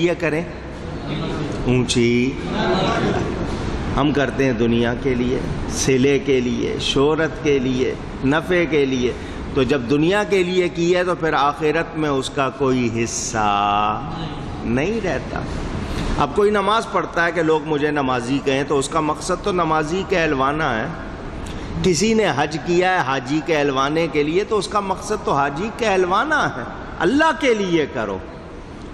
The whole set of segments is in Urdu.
یہ کریں اونچی، ہم کرتے ہیں دنیا کے لیے، صلے کے لیے، شہرت کے لیے، نفع کے لیے. تو جب دنیا کے لیے کی ہے تو پھر آخرت میں اس کا کوئی حصہ نہیں رہتا. اب کوئی نماز پڑھتا ہے کہ لوگ مجھے نمازی کہیں، تو اس کا مقصد تو نمازی کہلوانا ہے. کسی نے حج کیا ہے حاجی کہلوانے کے لیے، تو اس کا مقصد تو حاجی کہلوانا ہے. اللہ کے لیے کرو،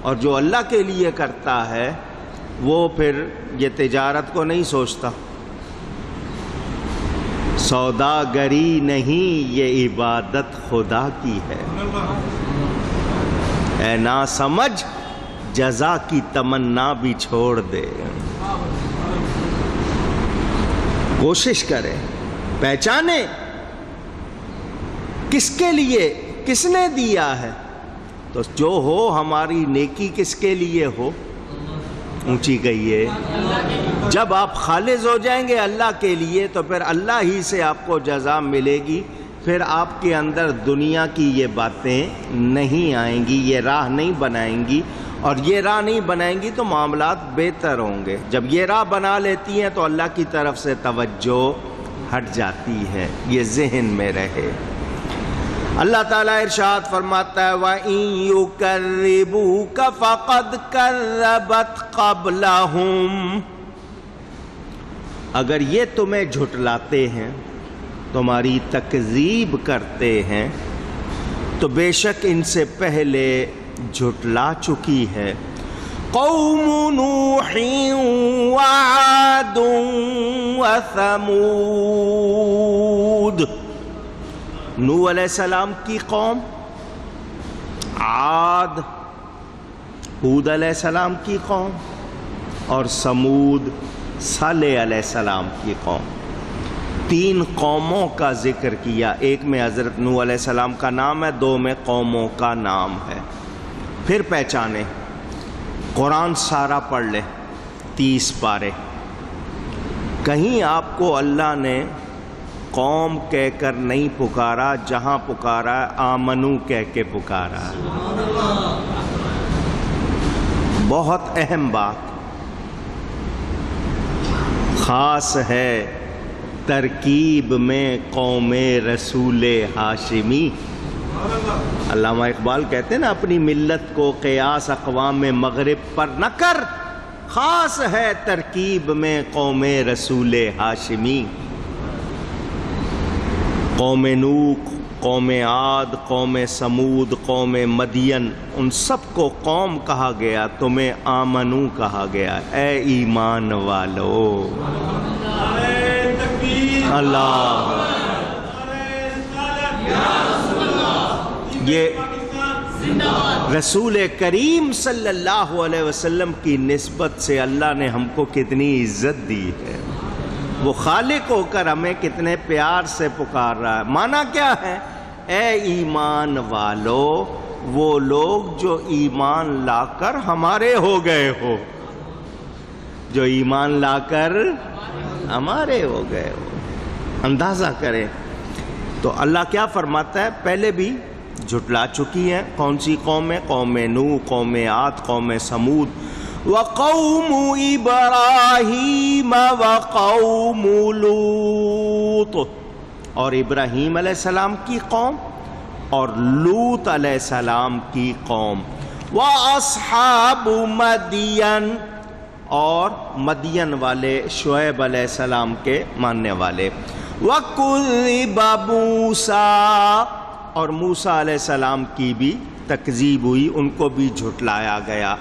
اور جو اللہ کے لیے کرتا ہے وہ پھر یہ تجارت کو نہیں سوچتا. سوداگری نہیں، یہ عبادت خدا کی ہے. اے نا سمجھ جزا کی تمنا بھی چھوڑ دے. کوشش کرے، پہچانے کس کے لیے، کس نے دیا ہے. تو جو ہو ہماری نیکی کس کے لیے ہو، اونچی کہیے. جب آپ خالص ہو جائیں گے اللہ کے لیے تو پھر اللہ ہی سے آپ کو جزا ملے گی. پھر آپ کے اندر دنیا کی یہ باتیں نہیں آئیں گی، یہ راہ نہیں بنائیں گی. اور یہ راہ نہیں بنائیں گی تو معاملات بہتر ہوں گے. جب یہ راہ بنا لیتی ہیں تو اللہ کی طرف سے توجہ ہٹ جاتی ہے. یہ ذہن میں رہے. اللہ تعالیٰ ارشاد فرماتا ہے وَإِن يُكَذِّبُوكَ فَقَدْ كَذَّبَتْ قَبْلَهُمْ. اگر یہ تمہیں جھٹلاتے ہیں، تمہاری تکذیب کرتے ہیں، تو بے شک ان سے پہلے جھٹلا چکی ہے. قوم نوح وعاد وثمود. نوح علیہ السلام کی قوم، عاد ہود علیہ السلام کی قوم، اور سمود صالح علیہ السلام کی قوم. 3 قوموں کا ذکر کیا. ایک میں حضرت نوح علیہ السلام کا نام ہے، 2 میں قوموں کا نام ہے. پھر پہچانے. قرآن سارا پڑھ لے، 30 پارے. کہیں آپ کو اللہ نے قوم کہہ کر نہیں پکارا، جہاں پکارا آمنو کہہ کے پکارا. بہت اہم بات، خاص ہے ترکیب میں قوم رسول ہاشمی. علامہ اقبال کہتے ہیں نا، اپنی ملت کو قیاس اقوام مغرب پر نہ کر، خاص ہے ترکیب میں قوم رسول ہاشمی. قوم نوح، قوم عاد، قوم سمود، قوم مدین، ان سب کو قوم کہا گیا. تمہیں آمنو کہا گیا، اے ایمان والو. اللہ، یہ رسول کریم صلی اللہ علیہ وسلم کی نسبت سے اللہ نے ہم کو کتنی عزت دی ہے. وہ خالق ہو کر ہمیں کتنے پیار سے پکار رہا ہے. معنی کیا ہے؟ اے ایمان والو، وہ لوگ جو ایمان لا کر ہمارے ہو گئے ہو، جو ایمان لا کر ہمارے ہو گئے ہو. اندازہ کریں تو اللہ کیا فرماتا ہے. پہلے بھی جھٹلا چکی ہیں. کون سی قومیں؟ قوم نوح، قوم عاد، قوم سمود، وقوم ابراہیم وقوم لوط، اور ابراہیم علیہ السلام کی قوم اور لوط علیہ السلام کی قوم. واصحاب مدین، اور مدین والے شعیب علیہ السلام کے ماننے والے. وَكُذِّبَ مُوسَىٰ، اور موسیٰ علیہ السلام کی بھی تکذیب ہوئی، ان کو بھی جھٹلایا گیا.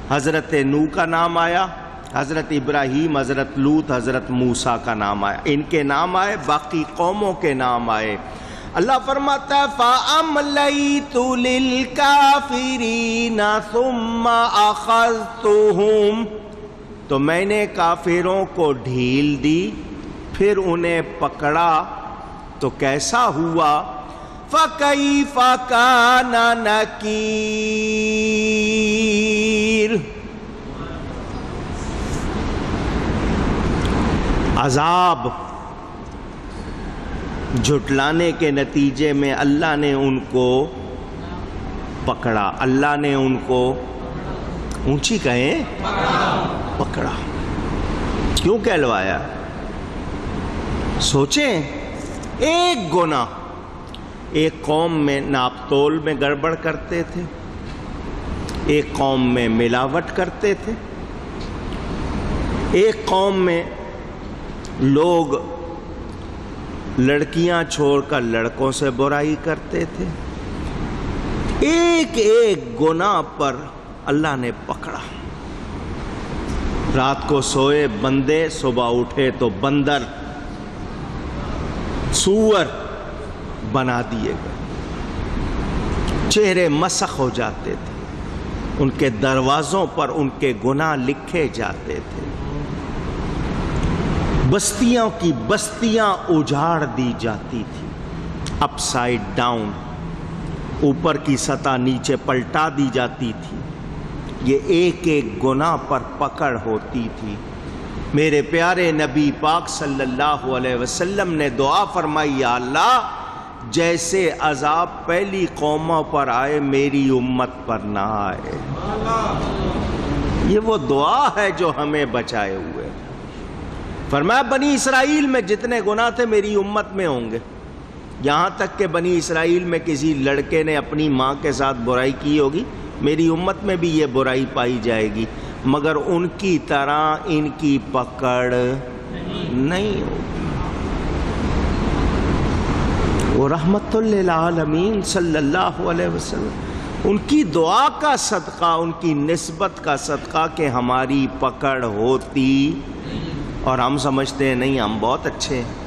حضرت نوح کا نام آیا، حضرت ابراہیم، حضرت لوط، حضرت موسیٰ کا نام آیا. ان کے نام آئے، باقی قوموں کے نام آئے. اللہ فرماتا ہے فَأَمْلَيْتُ لِلْكَافِرِينَ ثُمَّ أَخَذْتُهُمْ، تو میں نے کافروں کو ڈھیل دی، پھر انہیں پکڑا تو کیسا ہوا. فَكَيْفَ كَانَ نَكِيرٌ، عذاب جھٹلانے کے نتیجے میں اللہ نے ان کو پکڑا، اللہ نے ان کو اونچی کہیں پکڑا. کیوں کہلوایا؟ سوچیں، ایک گناہ. ایک قوم میں ناپ تول میں گڑبڑ کرتے تھے، ایک قوم میں ملاوٹ کرتے تھے، ایک قوم میں لوگ لڑکیاں چھوڑ کر لڑکوں سے برائی کرتے تھے. ایک ایک گناہ پر اللہ نے پکڑا. رات کو سوئے بندے، صبح اٹھے تو بندر، سور بنا دیے گئے. چہرے مسخ ہو جاتے تھے، ان کے دروازوں پر ان کے گناہ لکھے جاتے تھے. بستیوں کی بستیاں اجاڑ دی جاتی تھی، اپ سائڈ ڈاؤن، اوپر کی سطح نیچے پلٹا دی جاتی تھی. یہ ایک ایک گناہ پر پکڑ ہوتی تھی. میرے پیارے نبی پاک صلی اللہ علیہ وسلم نے دعا فرمائی، یا اللہ جیسے عذاب پہلی قوموں پر آئے میری امت پر نہ آئے. یہ وہ دعا ہے جو ہمیں بچائے ہوئے. فرمایا بنی اسرائیل میں جتنے گناہ تھے میری امت میں ہوں گے. یہاں تک کہ بنی اسرائیل میں کسی لڑکے نے اپنی ماں کے ساتھ برائی کی ہوگی، میری امت میں بھی یہ برائی پائی جائے گی، مگر ان کی طرح ان کی پکڑ نہیں ہوگی. وہ رحمت للعالمین صلی اللہ علیہ وسلم، ان کی دعا کا صدقہ، ان کی نسبت کا صدقہ کہ ہماری پکڑ ہوتی. اور ہم سمجھتے ہیں نہیں ہم بہت اچھے ہیں.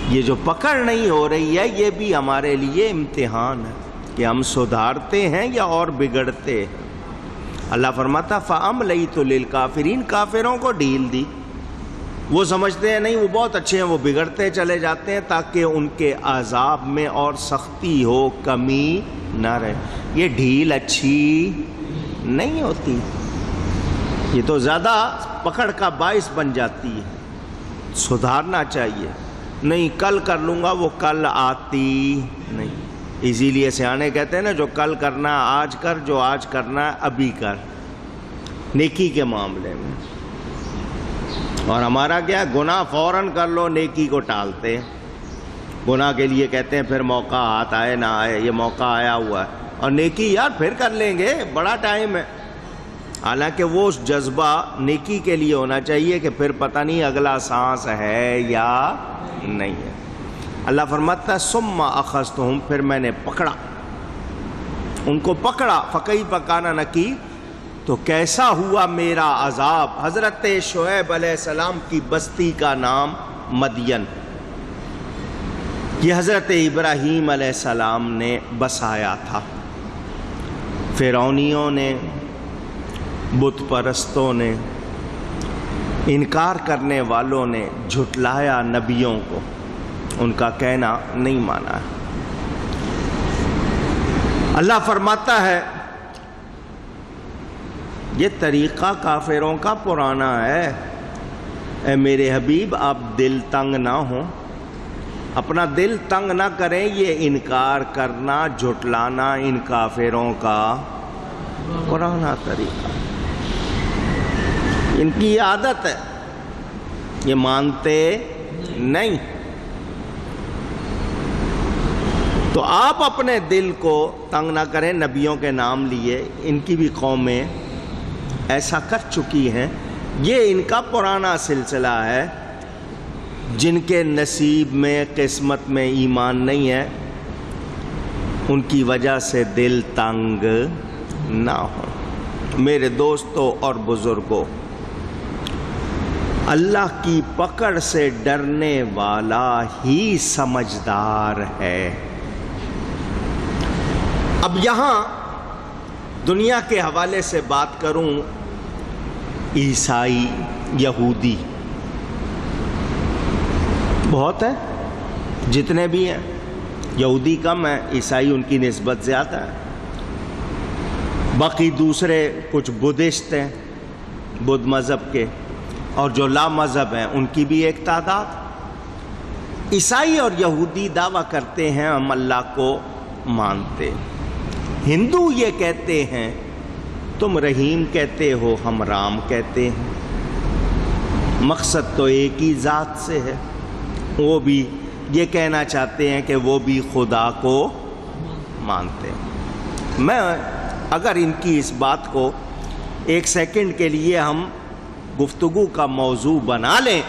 یہ جو پکڑ نہیں ہو رہی ہے یہ بھی ہمارے لیے امتحان ہے کہ ہم سدھارتے ہیں یا اور بگڑتے ہیں. اللہ فرماتا فَأَمْلَيْتُ لِلْكَافِرِينَ، کافروں کو ڈھیل دی. وہ سمجھتے ہیں نہیں وہ بہت اچھے ہیں، وہ بگڑتے چلے جاتے ہیں تاکہ ان کے عذاب میں اور سختی ہو، کمی نہ رہے. یہ ڈھیل اچھی نہیں ہوتی، یہ تو زیادہ پکڑ کا باعث بن جاتی ہے. سدھارنا چاہیے. نہیں کل کر لوں گا، وہ کل آتی نہیں. اسی لیے سیانے کہتے ہیں نا جو کل کرنا ہے آج کر، جو آج کرنا ہے ابھی کر، نیکی کے معاملے میں. اور ہمارا کیا ہے، گناہ فوراً کر لو، نیکی کو ٹالتے. گناہ کے لیے کہتے ہیں پھر موقع ہاتھ آئے نہ آئے، یہ موقع آیا ہوا ہے. اور نیکی یار پھر کر لیں گے، بڑا ٹائم ہے. حالانکہ وہ جذبہ نیکی کے لیے ہونا چاہیے کہ پھر پتہ نہیں اگلا سانس ہے یا نہیں ہے. اللہ فرماتا ہے ثم اخذتہم، پھر میں نے پکڑا ان کو، پکڑا. فکیف کان نکیر، تو کیسا ہوا میرا عذاب. حضرت شعیب علیہ السلام کی بستی کا نام مدین، یہ حضرت ابراہیم علیہ السلام نے بسایا تھا. فرعونیوں نے، بت پرستوں نے، انکار کرنے والوں نے جھٹلایا نبیوں کو، ان کا کہنا نہیں مانا. اللہ فرماتا ہے یہ طریقہ کافروں کا پرانا ہے. اے میرے حبیب آپ دل تنگ نہ ہوں، اپنا دل تنگ نہ کریں. یہ انکار کرنا، جھٹلانا ان کافروں کا پرانا طریقہ، ان کی عادت ہے، یہ مانتے نہیں. تو آپ اپنے دل کو تنگ نہ کریں. نبیوں کے نام لیے، ان کی بھی قومیں ایسا کر چکی ہیں. یہ ان کا پرانا سلسلہ ہے. جن کے نصیب میں، قسمت میں ایمان نہیں ہے، ان کی وجہ سے دل تنگ نہ ہو. میرے دوستوں اور بزرگوں، اللہ کی پکڑ سے ڈرنے والا ہی سمجھدار ہے. اب یہاں دنیا کے حوالے سے بات کروں، عیسائی، یہودی بہت ہے، جتنے بھی ہیں. یہودی کم ہے، عیسائی ان کی نسبت زیادہ ہے. باقی دوسرے کچھ بدھسٹ ہیں، بدھ مذہب کے، اور جو لا مذہب ہیں ان کی بھی ایک تعداد. عیسائی اور یہودی دعویٰ کرتے ہیں ہم اللہ کو مانتے. ہندو یہ کہتے ہیں تم رحیم کہتے ہو، ہم رام کہتے ہیں، مقصد تو ایک ہی ذات سے ہے۔ وہ بھی یہ کہنا چاہتے ہیں کہ وہ بھی خدا کو مانتے ہیں۔ میں اگر ان کی اس بات کو ایک سیکنڈ کے لیے ہم گفتگو کا موضوع بنا لیں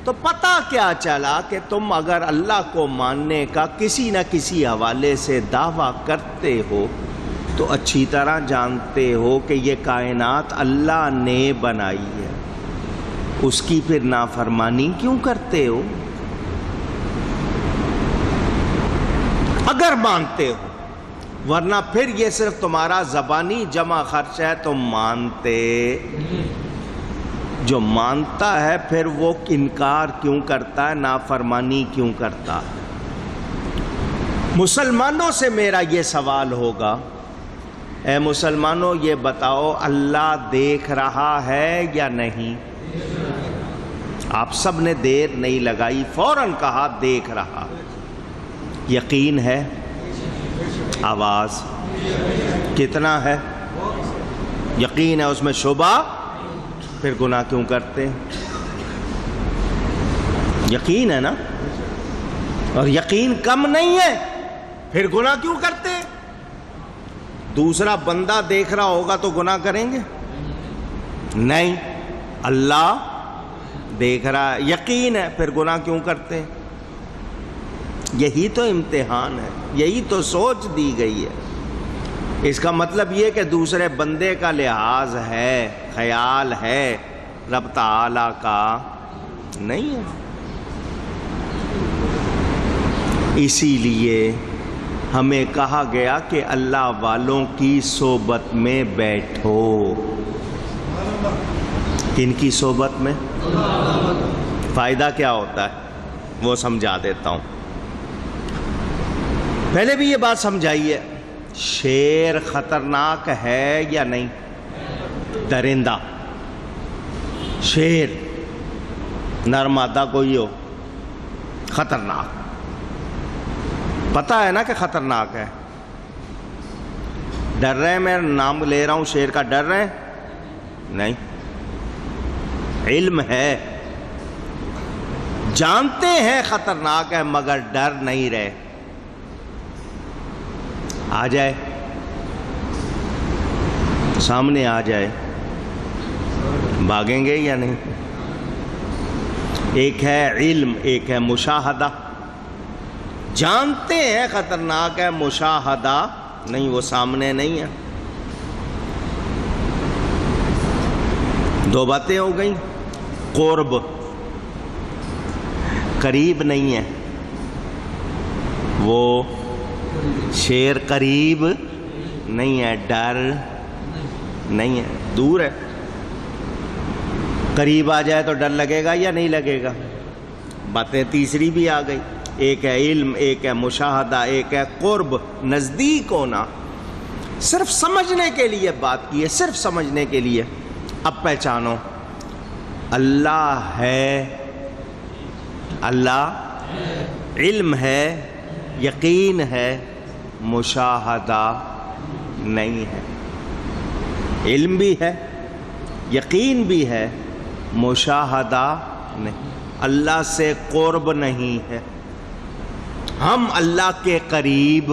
تو پتہ کیا چلا کہ تم اگر اللہ کو ماننے کا کسی نہ کسی حوالے سے دعویٰ کرتے ہو تو اچھی طرح جانتے ہو کہ یہ کائنات اللہ نے بنائی ہے، اس کی پھر نافرمانی کیوں کرتے ہو؟ اگر مانتے ہو، ورنہ پھر یہ صرف تمہارا زبانی جمع خرچ ہے، تم مانتے۔ جو مانتا ہے پھر وہ انکار کیوں کرتا ہے، نافرمانی کیوں کرتا ہے؟ مسلمانوں سے میرا یہ سوال ہوگا، اے مسلمانوں یہ بتاؤ اللہ دیکھ رہا ہے یا نہیں؟ آپ سب نے دیر نہیں لگائی، فوراً کہا دیکھ رہا۔ یقین ہے؟ آواز کتنا ہے؟ یقین ہے، اس میں شبہ؟ پھر گناہ کیوں کرتے ہیں؟ یقین ہے نا؟ اور یقین کم نہیں ہے، پھر گناہ کیوں کرتے ہیں؟ دوسرا بندہ دیکھ رہا ہوگا تو گناہ کریں گے؟ نہیں، اللہ دیکھ رہا ہے، یقین ہے، پھر گناہ کیوں کرتے ہیں؟ یہی تو امتحان ہے، یہی تو سوچ دی گئی ہے۔ اس کا مطلب یہ کہ دوسرے بندے کا لحاظ ہے، خیال ہے، رب تعالیٰ کا نہیں ہے۔ اسی لیے ہمیں کہا گیا کہ اللہ والوں کی صحبت میں بیٹھو۔ کن کی صحبت میں؟ فائدہ کیا ہوتا ہے وہ سمجھا دیتا ہوں۔ پہلے بھی یہ بات سمجھائیے، شیر خطرناک ہے یا نہیں؟ درندہ، شیر، نر مادہ کوئی ہو، خطرناک، پتہ ہے نا کہ خطرناک ہے۔ ڈر رہے ہیں؟ میں نام لے رہا ہوں شیر کا، ڈر رہے ہیں؟ نہیں، علم ہے، جانتے ہیں خطرناک ہے مگر ڈر نہیں رہے۔ آ جائے سامنے، آ جائے، بھاگیں گے یا نہیں؟ ایک ہے علم، ایک ہے مشاہدہ۔ جانتے ہیں خطرناک ہے، مشاہدہ نہیں، وہ سامنے نہیں ہے۔ دو باتیں ہو گئیں۔ قرب، قریب نہیں ہے، وہ شیر قریب نہیں ہے، ڈر نہیں ہے، دور ہے۔ قریب آ جائے تو ڈر لگے گا یا نہیں لگے گا؟ باتیں تیسری بھی آ گئی، ایک ہے علم، ایک ہے مشاہدہ، ایک ہے قرب، نزدیک ہونا۔ صرف سمجھنے کے لیے بات کی ہے، صرف سمجھنے کے لیے۔ اب پہچانو، اللہ ہے، اللہ علم ہے، یقین ہے، مشاہدہ نہیں ہے۔ علم بھی ہے، یقین بھی ہے، مشاہدہ نہیں۔ اللہ سے قرب نہیں ہے، ہم اللہ کے قریب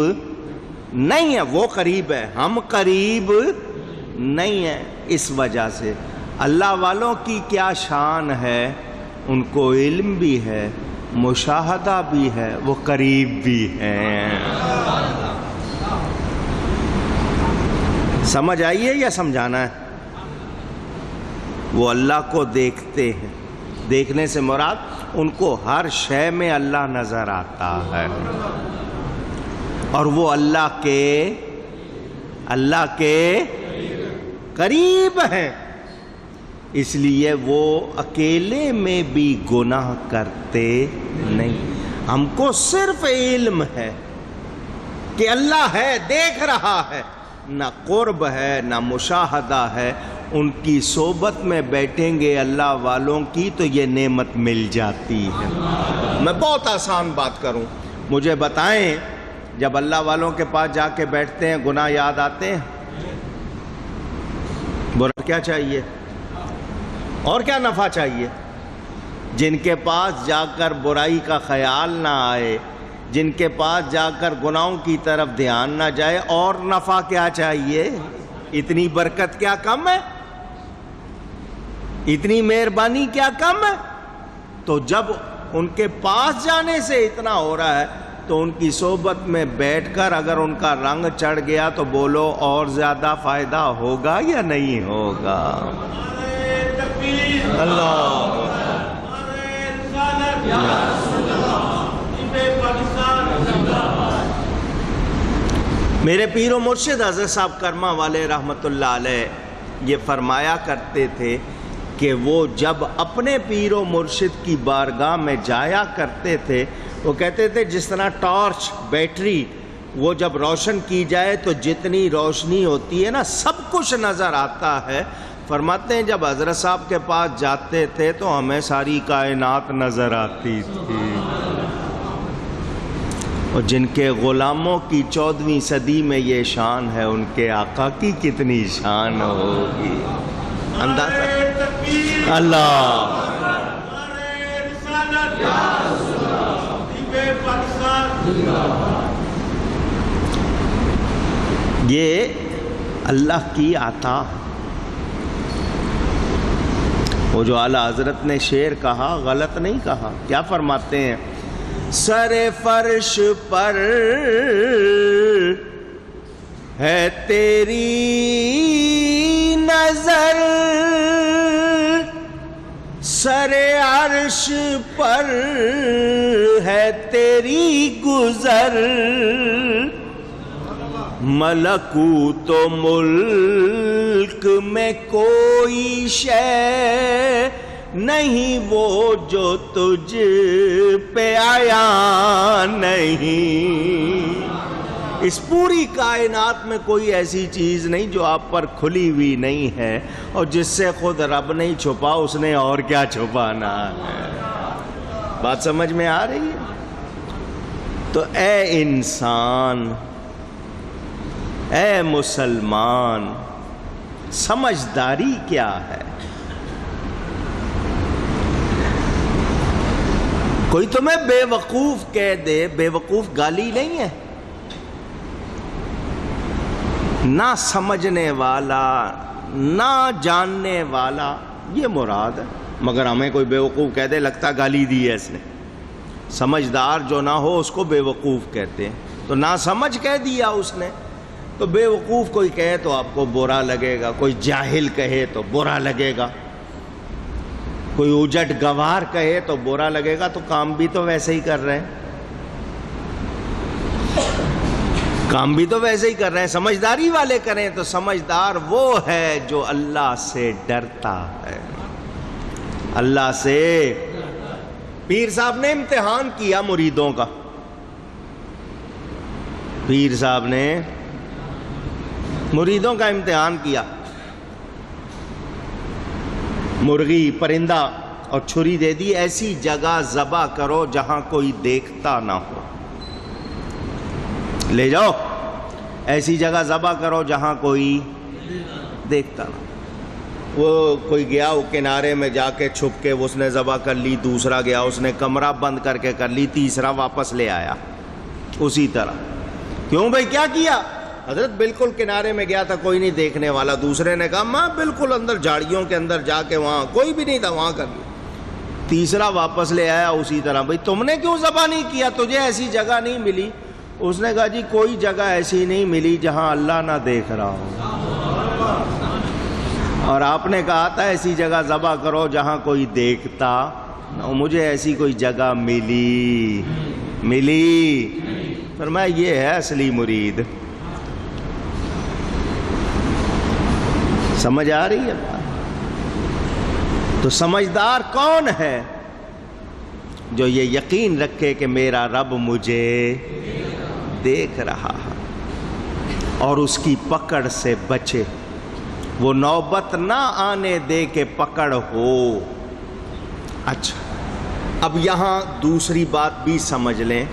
نہیں ہیں، وہ قریب ہے، ہم قریب نہیں ہیں۔ اس وجہ سے اللہ والوں کی کیا شان ہے، ان کو علم بھی ہے، مشاہدہ بھی ہے، وہ قریب بھی ہیں۔ سمجھ آئیے یا سمجھانا ہے؟ وہ اللہ کو دیکھتے ہیں، دیکھنے سے مراد ان کو ہر شے میں اللہ نظر آتا ہے، اور وہ اللہ کے قریب ہیں۔ اس لیے وہ اکیلے میں بھی گناہ کرتے نہیں۔ ہم کو صرف علم ہے کہ اللہ ہے، دیکھ رہا ہے، نہ قرب ہے نہ مشاہدہ ہے۔ ان کی صحبت میں بیٹھیں گے اللہ والوں کی تو یہ نعمت مل جاتی ہے۔ میں بہت آسان بات کروں، مجھے بتائیں، جب اللہ والوں کے پاس جا کے بیٹھتے ہیں گناہ یاد آتے ہیں؟ برا کیا چاہیے اور کیا نفع چاہیے؟ جن کے پاس جا کر برائی کا خیال نہ آئے، جن کے پاس جا کر گناہوں کی طرف دھیان نہ جائے، اور نفع کیا چاہیے؟ اتنی برکت کیا کم ہے؟ اتنی مہربانی کیا کم ہے؟ تو جب ان کے پاس جانے سے اتنا ہو رہا ہے تو ان کی صحبت میں بیٹھ کر اگر ان کا رنگ چڑھ گیا تو بولو اور زیادہ فائدہ ہوگا یا نہیں ہوگا؟ اللہ میرے پیر و مرشد حضرت صاحب کرما والے رحمت اللہ علیہ یہ فرمایا کرتے تھے کہ وہ جب اپنے پیر و مرشد کی بارگاہ میں جایا کرتے تھے، وہ کہتے تھے جس طرح ٹارچ بیٹری وہ جب روشن کی جائے تو جتنی روشنی ہوتی ہے نا سب کچھ نظر آتا ہے۔ فرماتے ہیں جب حضرت صاحب کے پاس جاتے تھے تو ہمیں ساری کائنات نظر آتی تھی، اور جن کے غلاموں کی 14ویں صدی میں یہ شان ہے ان کے آقا کی کتنی شان ہوگی؟ اندازہ اللہ یہ اللہ کی عطا۔ وہ جو اعلیٰ حضرت نے شعر کہا غلط نہیں کہا، کیا فرماتے ہیں؟ سر فرش پر ہے تیری نظر، سر عرش پر ہے تیری گزر، ملکوت و ملک میں کوئی شے نہیں وہ جو تجھ پہ آیا نہیں۔ اس پوری کائنات میں کوئی ایسی چیز نہیں جو آپ پر کھلی ہوئی نہیں ہے، اور جس سے خود رب نہیں چھپا اس نے اور کیا چھپانا ہے۔ بات سمجھ میں آ رہی ہے؟ تو اے انسان، اے مسلمان، سمجھداری کیا ہے؟ کوئی تمہیں بے وقوف کہہ دے، بے وقوف گالی نہیں ہے، نہ سمجھنے والا نہ جاننے والا یہ مراد ہے۔ مگر ہمیں کوئی بے وقوف کہہ دے لگتا گالی دی ہے اس نے۔ سمجھدار جو نہ ہو اس کو بے وقوف کہتے ہیں، تو نہ سمجھ کہہ دیا اس نے، تو بے وقوف کوئی کہے تو آپ کو برا لگے گا، کوئی جاہل کہے تو برا لگے گا، کوئی اجٹ گوار کہے تو برا لگے گا، تو کام بھی تو ویسے ہی کر رہے ہیں، کام بھی تو ویسے ہی کر رہے ہیں۔ سمجھداری والے کریں تو سمجھدار وہ ہے جو اللہ سے ڈرتا ہے، اللہ سے۔ پیر صاحب نے امتحان کیا مریدوں کا، پیر صاحب نے مریدوں کا امتحان کیا، مرغی پرندہ اور چھری دے دی، ایسی جگہ ذبح کرو جہاں کوئی دیکھتا نہ ہو، لے جاؤ ایسی جگہ ذبح کرو جہاں کوئی دیکھتا نہ ہو۔ وہ کوئی گیا وہ کنارے میں جا کے چھپ کے اس نے ذبح کر لی، دوسرا گیا اس نے کمرہ بند کر کے کر لی، تیسرا واپس لے آیا اسی طرح۔ کیوں بھائی کیا کیا؟ حضرت بالکل کنارے میں گیا تھا کوئی نہیں دیکھنے والا، دوسرے نے کہا میں بالکل اندر جھاڑیوں کے اندر جا کے وہاں کوئی بھی نہیں تھا وہاں کر لیا، تیسرا واپس لے آیا اسی طرح۔ بھائی تم نے کیوں ذبح نہیں کیا؟ تجھے ایسی جگہ نہیں ملی؟ اس نے کہا جی کوئی جگہ ایسی نہیں ملی جہاں اللہ نہ دیکھ رہا ہو، اور آپ نے کہا تھا ایسی جگہ ذبح کرو جہاں کوئی دیکھتا نہ، مجھے ایسی کوئی جگہ ملی فرمایا یہ ہے اصلی مرید۔ سمجھ آ رہی ہے بات؟ تو سمجھدار کون ہے؟ جو یہ یقین رکھے کہ میرا رب مجھے دیکھ رہا ہے اور اس کی پکڑ سے بچے، وہ نوبت نہ آنے دے کہ پکڑ ہو۔ اچھا اب یہاں دوسری بات بھی سمجھ لیں،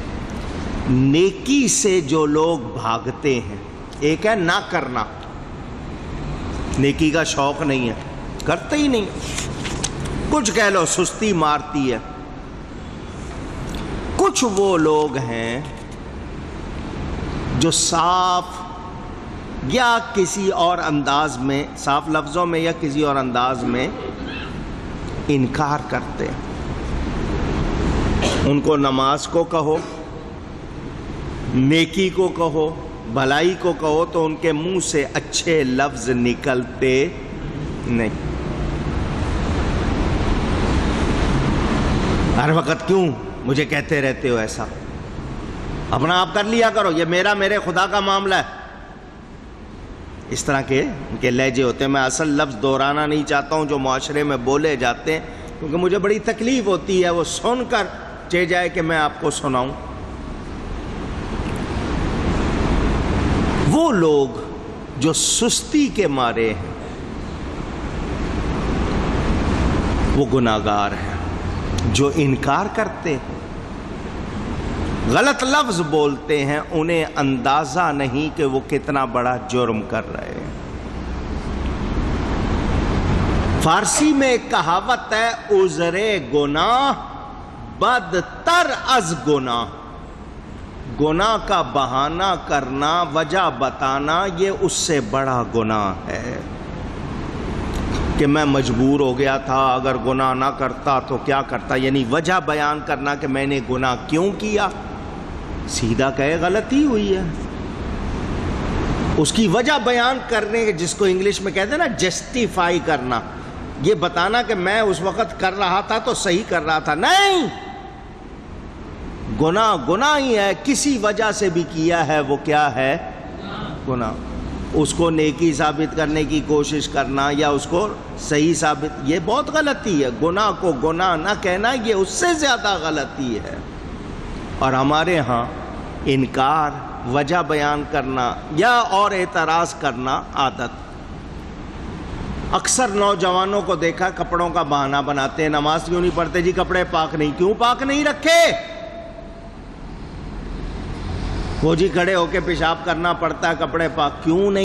نیکی سے جو لوگ بھاگتے ہیں، ایک ہے نہ کرنا، نیکی کا شوق نہیں ہے، کرتے ہی نہیں. کچھ کہہ لو سستی مارتی ہے. کچھ وہ لوگ ہیں جو صاف یا کسی اور انداز میں، صاف لفظوں میں یا کسی اور انداز میں انکار کرتے ہیں. ان کو نماز کو کہو، نیکی کو کہو، بھلائی کو کہو تو ان کے منہ سے اچھے لفظ نکلتے نہیں. ہر وقت کیوں مجھے کہتے رہتے ہو ایسا؟ اپنا آپ کر لیا کرو، یہ میرے خدا کا معاملہ ہے. اس طرح کے ان کے لہجے ہوتے ہیں. میں اصل لفظ دہرانا نہیں چاہتا ہوں جو معاشرے میں بولے جاتے ہیں، کیونکہ مجھے بڑی تکلیف ہوتی ہے وہ سن کر چہ جائے کہ میں آپ کو سناؤں. وہ لوگ جو سستی کے مارے ہیں وہ گناہگار ہیں. جو انکار کرتے ہیں، غلط لفظ بولتے ہیں، انہیں اندازہ نہیں کہ وہ کتنا بڑا جرم کر رہے ہیں. فارسی میں ایک کہاوت ہے، عذر گناہ بدتر از گناہ. گناہ کا بہانہ کرنا، وجہ بتانا، یہ اس سے بڑا گناہ ہے. کہ میں مجبور ہو گیا تھا، اگر گناہ نہ کرتا تو کیا کرتا، یعنی وجہ بیان کرنا کہ میں نے گناہ کیوں کیا. سیدھا کہے غلطی ہوئی ہے، اس کی وجہ بیان کرنے کے، جس کو انگلش میں کہتے ہیں نا جسٹیفائی کرنا، یہ بتانا کہ میں اس وقت کر رہا تھا تو صحیح کر رہا تھا. نہیں، گناہ گناہ ہی ہے. کسی وجہ سے بھی کیا ہے وہ کیا ہے؟ گناہ. اس کو نیکی ثابت کرنے کی کوشش کرنا یا اس کو صحیح ثابت، یہ بہت غلطی ہے. گناہ کو گناہ نہ کہنا یہ اس سے زیادہ غلطی ہے. اور ہمارے ہاں انکار، وجہ بیان کرنا یا اور اعتراض کرنا عادت. اکثر نوجوانوں کو دیکھا کپڑوں کا بہانہ بناتے ہیں. نماز کیوں نہیں پڑھتے؟ جی کپڑے پاک نہیں. کیوں پاک نہیں رکھے؟ وہ جی کھڑے ہو کے پیشاب کرنا پڑتا ہے، کپڑے پاک کیوں نہیں؟